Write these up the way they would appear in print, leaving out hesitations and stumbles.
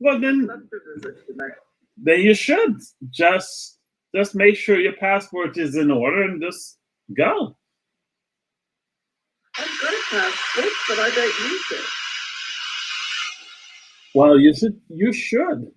Well, I'd love to visit Jamaica. then you should just make sure your passport is in order and just go. I've got a passport, but I don't use it. Well, you should.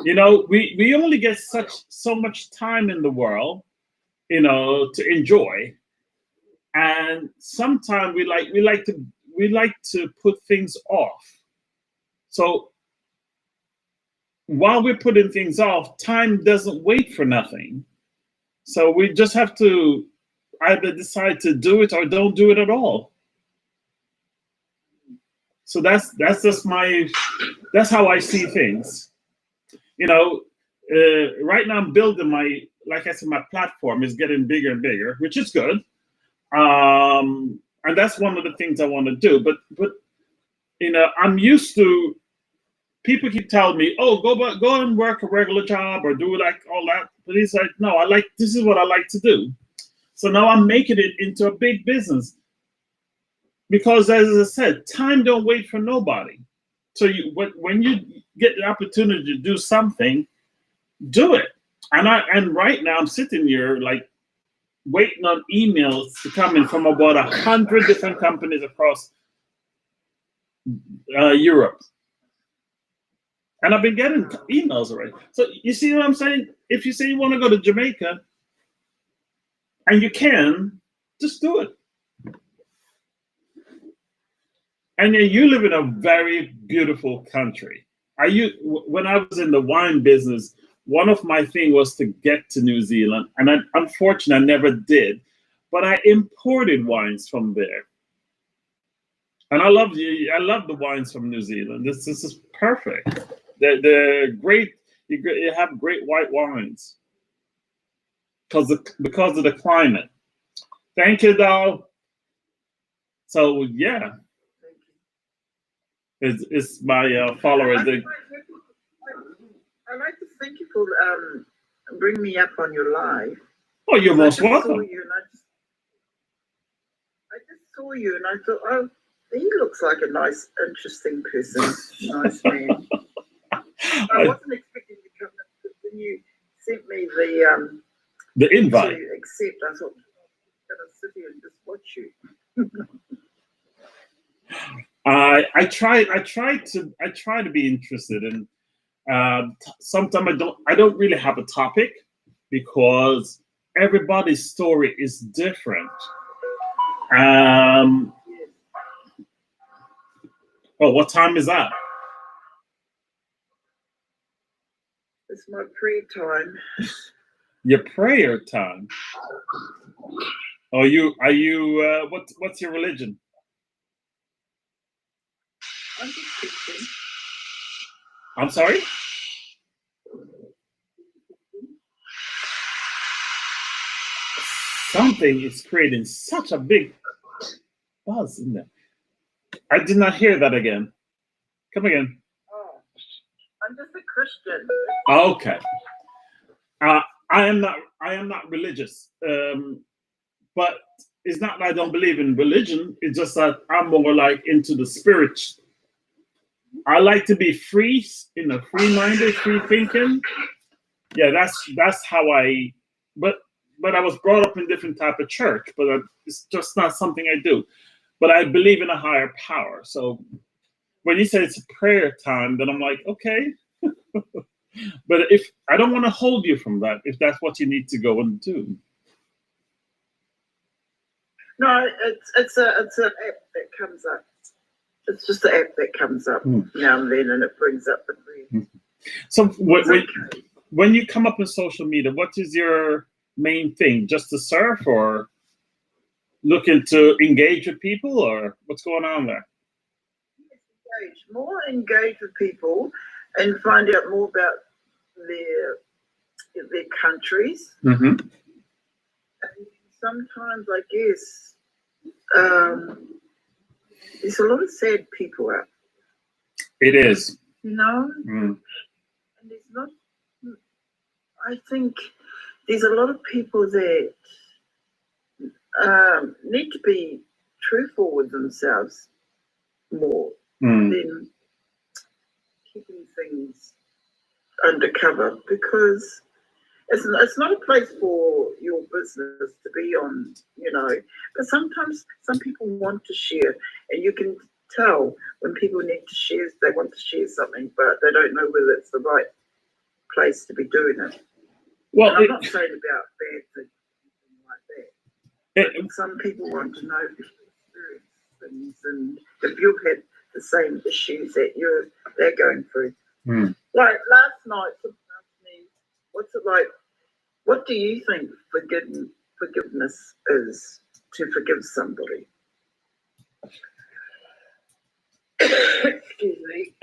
You know, we only get so much time in the world, you know, to enjoy, and sometimes we like to put things off. So while we're putting things off, time doesn't wait for nothing. So we just have to either decide to do it or don't do it at all. So that's just that's how I see things. You know, right now I'm building like I said, my platform is getting bigger and bigger, which is good. And that's one of the things I want to do. But you know, I'm used to people keep telling me, "Oh, go and work a regular job or do like all that." But he's like, "No, this is what I like to do." So now I'm making it into a big business because, as I said, time don't wait for nobody. So when you get the opportunity to do something, do it. And right now I'm sitting here like waiting on emails to come in from about 100 different companies across Europe. And I've been getting emails already. So you see what I'm saying? If you say you want to go to Jamaica, and you can, just do it. And then you live in a very beautiful country. When I was in the wine business, one of my things was to get to New Zealand, and unfortunately, I never did. But I imported wines from there, and I love the wines from New Zealand. This is perfect. They're great. You have great white wines because of the climate. Thank you, though. So yeah, it's my followers. I'd like to thank you for bringing me up on your live. Oh, you're most welcome. I just saw you and I thought, oh, he looks like a nice, interesting person, nice man. I wasn't expecting to come up, but when you sent me the invite to accept, I thought, I'm going to sit here and just watch you. I try to be interested in. Sometimes I don't really have a topic because everybody's story is different. Oh, what time is that? It's my prayer time. Your prayer time. Are you what's your religion? I'm just Christian. I'm sorry? Something is creating such a big buzz in there. I did not hear that again. Come again. Oh, I'm just a Christian. Okay. I am not religious. But it's not that I don't believe in religion. It's just that I'm more like into the spirit. I like to be free, free-minded, free thinking. Yeah, that's how I. But I was brought up in different type of church. But it's just not something I do. But I believe in a higher power. So when you say it's a prayer time, then I'm like, okay. But if I don't want to hold you from that, if that's what you need to go and do. No, it's an app that comes up. It's just an app that comes up now and then, and it brings up the prayer. So when you come up in social media, what is your main thing? Just to surf, or looking to engage with people, or what's going on there? Engage with people, and find out more about their countries. Mm-hmm. And sometimes, I guess, there's a lot of sad people out. It is. You know? And there's not. I think there's a lot of people that need to be truthful with themselves more than keeping things undercover because it's not a place for your business to be on, you know. But sometimes some people want to share, and you can tell when people need to share, they want to share something, but they don't know whether it's the right place to be doing it. Well, I'm not saying about bad things like that. Some people want to know if you experience things, and if you've had the same issues that they're going through. Like last night, someone asked me, what's it like? What do you think forgiveness is, to forgive somebody? Excuse me.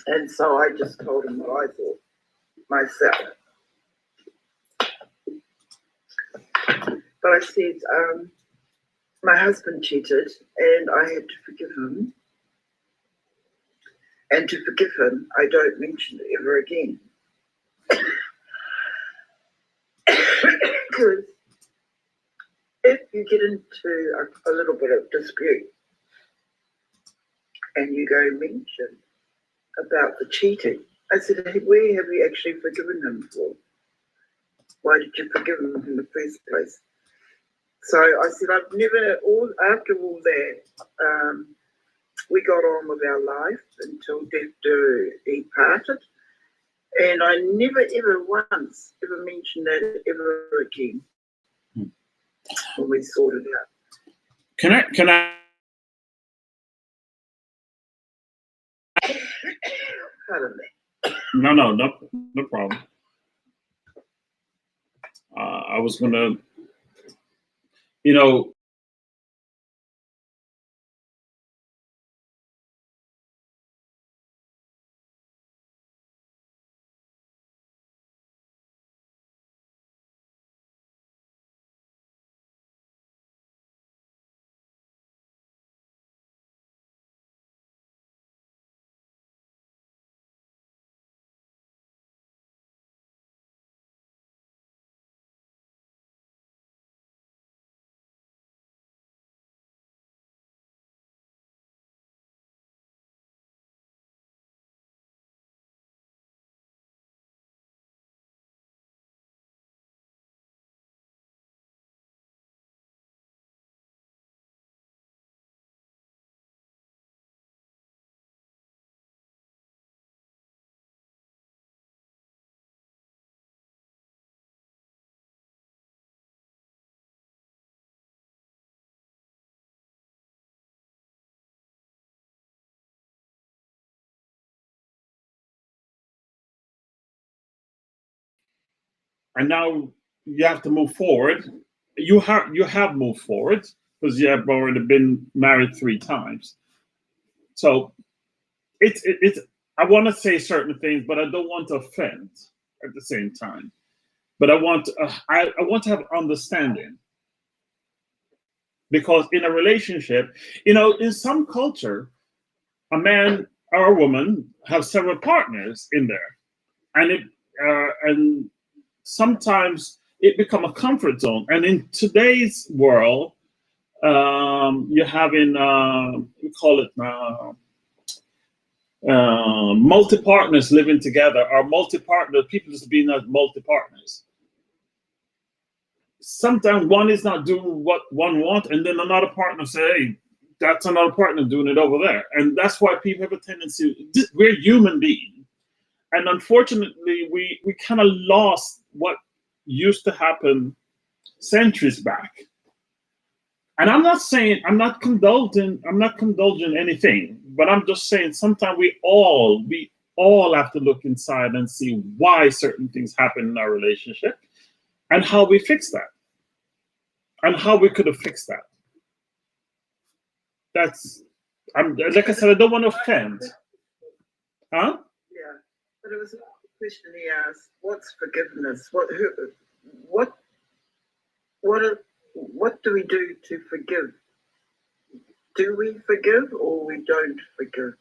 And so I just told him what I thought myself. But I said, my husband cheated and I had to forgive him. And to forgive him, I don't mention it ever again. Because if you get into a little bit of dispute and you go mention about the cheating, I said, hey, where have you actually forgiven him for? Why did you forgive him in the first place? So I said, I've never, after all that, we got on with our life until death he parted. And I never, ever once ever mentioned that ever again when we sorted out. Can I? Pardon me. No problem. I was gonna, you know, and now you have to move forward. You have moved forward because you have already been married 3 times. So it's I want to say certain things, but I don't want to offend at the same time. But I want to have understanding, because in a relationship, you know, in some culture, a man or a woman have several partners in there, and sometimes it become a comfort zone. And in today's world, you have we call it multi-partners living together, or multi-partner people just being as multi-partners. Sometimes one is not doing what one wants, and then another partner say, hey, that's another partner doing it over there. And that's why people have a tendency, we're human beings. And unfortunately, we kind of lost what used to happen centuries back. And I'm not condulging anything, but I'm just saying sometimes we all have to look inside and see why certain things happen in our relationship and how we fix that. And how we could have fixed that. Like I said, I don't want to offend. Huh? Yeah, but it was a question he asked. What's forgiveness? What do we do to forgive? Do we forgive or we don't forgive?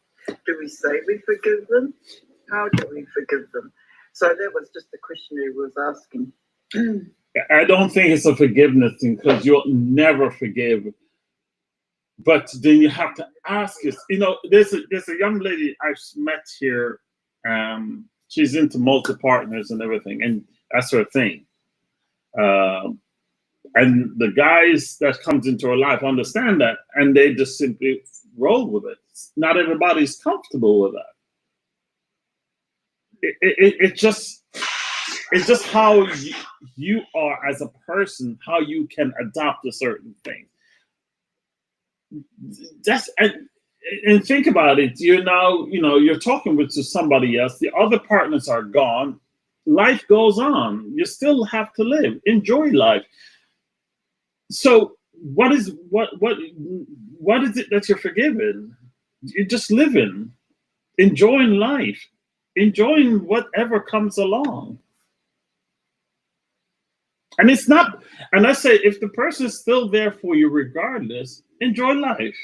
Do we say we forgive them? How do we forgive them? So that was just the question he was asking. I don't think it's a forgiveness thing, because you'll never forgive But then you have to ask us. There's a young lady I've met here. She's into multi partners and everything, and that's her thing. And the guys that comes into her life understand that, and they just simply roll with it. Not everybody's comfortable with that. It's just how you are as a person, how you can adapt to certain things. And think about it. You're talking to somebody else. The other partners are gone. Life goes on. You still have to live. Enjoy life. So what is it that you're forgiven? You're just living, enjoying life, enjoying whatever comes along. And it's not, and I say, if the person is still there for you regardless, enjoy life.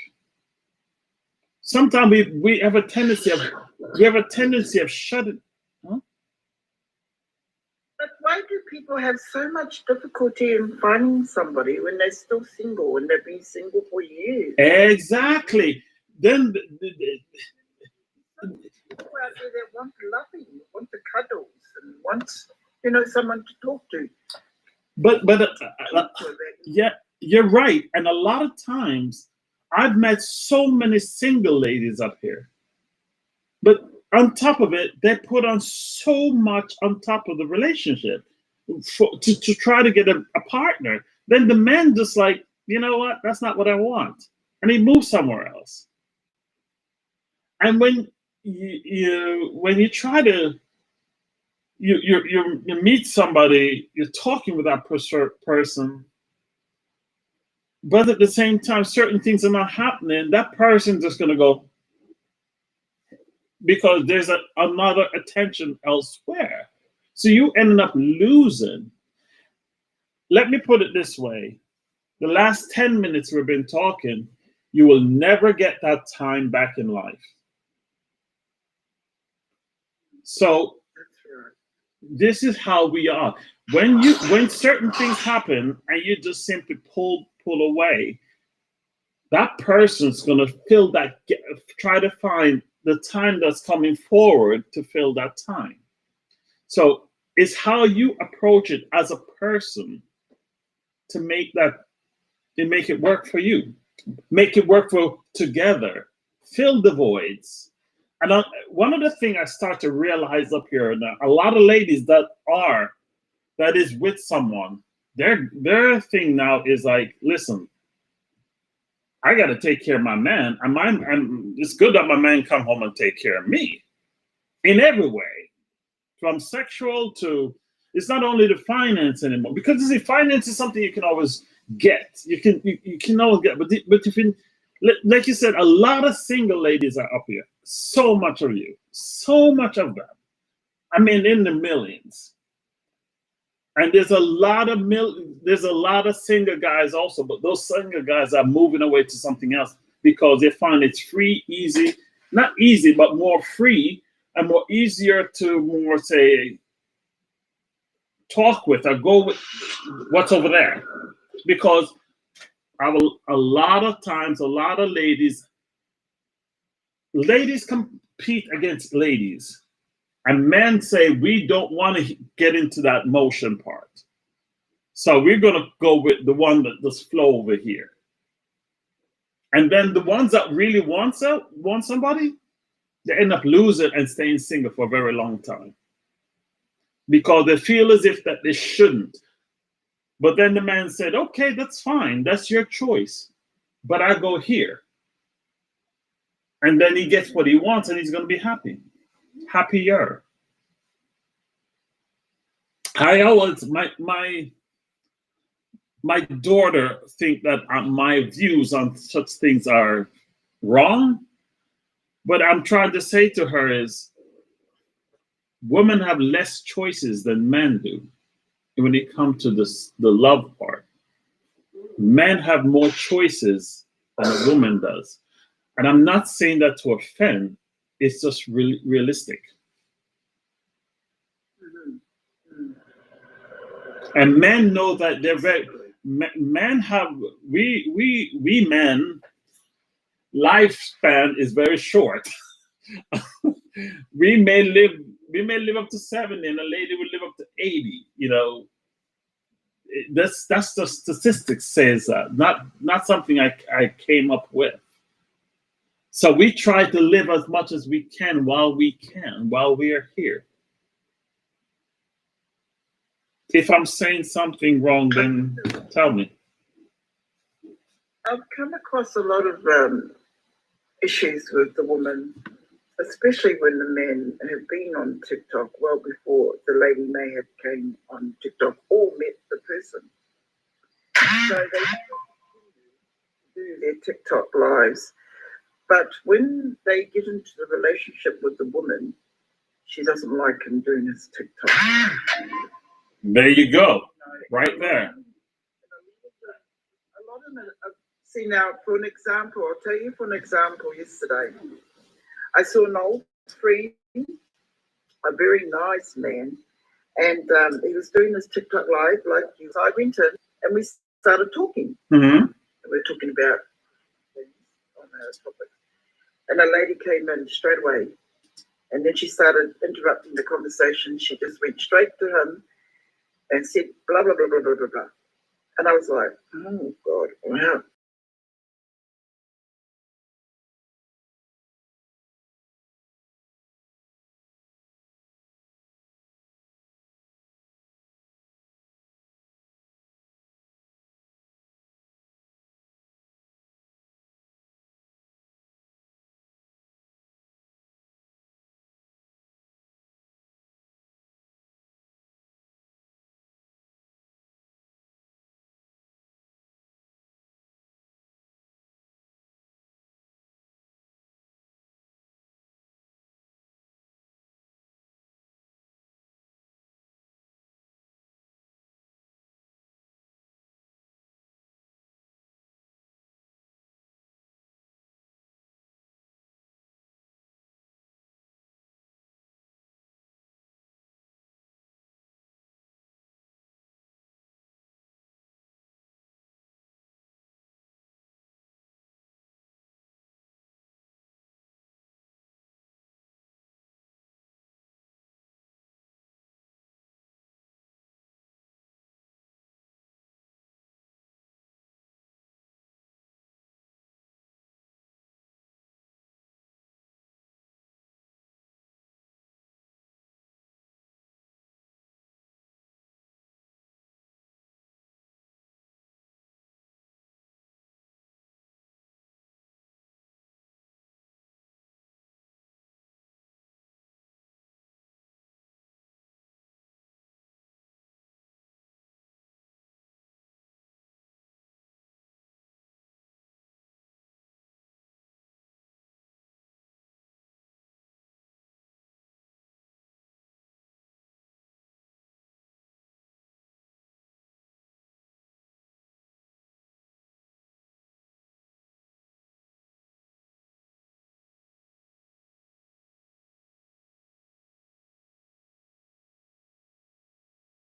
Sometimes we have a tendency of shutting. Huh? But why do people have so much difficulty in finding somebody when they're still single, when they've been single for years? Exactly. Then People out there that want loving, want the cuddles, and want someone to talk to. But yeah, you're right. And a lot of times, I've met so many single ladies up here. But on top of it, they put on so much on top of the relationship to try to get a partner. Then the man just like, you know what? That's not what I want. And he moves somewhere else. And when you try to you meet somebody, you're talking with that person, but at the same time, certain things are not happening. That person's just going to go, because there's another attention elsewhere. So you ended up losing. Let me put it this way. The last 10 minutes we've been talking, you will never get that time back in life. So this is how we are. When certain things happen and you just simply pull away, that person's going to fill that, try to find the time that's coming forward to fill that time. So it's how you approach it as a person to make it work for you, make it work for together, fill the voids. And one of the things I start to realize up here now, a lot of ladies that is with someone, their thing now is like, listen, I got to take care of my man, and it's good that my man come home and take care of me in every way, from sexual to, it's not only the finance anymore, because you see, finance is something you can always get. You can always get, but if you, like you said, a lot of single ladies are up here. So much of them. I mean, in the millions. And there's a lot of single guys also, but those single guys are moving away to something else because they find it's free, easy, not easy, but more free and more easier to more say talk with or go with what's over there. Because a lot of times, a lot of ladies compete against ladies. And men say, we don't want to get into that motion part. So we're going to go with the one that just flow over here. And then the ones that really want somebody, they end up losing and staying single for a very long time. Because they feel as if that they shouldn't. But then the man said, okay, that's fine. That's your choice. But I go here. And then he gets what he wants and he's going to be happy. Happier. I always my daughter think that my views on such things are wrong, but I'm trying to say to her is women have less choices than men do when it comes to the love part. Men have more choices than a woman does. And I'm not saying that to offend, it's just realistic. And men know that they're very, men have, we men lifespan is very short. we may live up to 70, and a lady will live up to 80. You know, that's the statistics says that, not something I came up with. So we try to live as much as we can while we are here. If I'm saying something wrong, then tell me. I've come across a lot of issues with the woman, especially when the men have been on TikTok well before the lady may have came on TikTok or met the person. So they do their TikTok lives. But when they get into the relationship with the woman, she doesn't like him doing his TikTok. There you go. Right there. A lot of them have seen now, for an example, I'll tell you for an example, yesterday, I saw an old friend, a very nice man, and he was doing this TikTok live, like you. So I went in and we started talking. Mm-hmm. We were talking about things on our topic. And a lady came in straight away, and then she started interrupting the conversation. She just went straight to him and said blah, blah, blah, blah, blah, blah, blah. And I was like, oh, God, wow.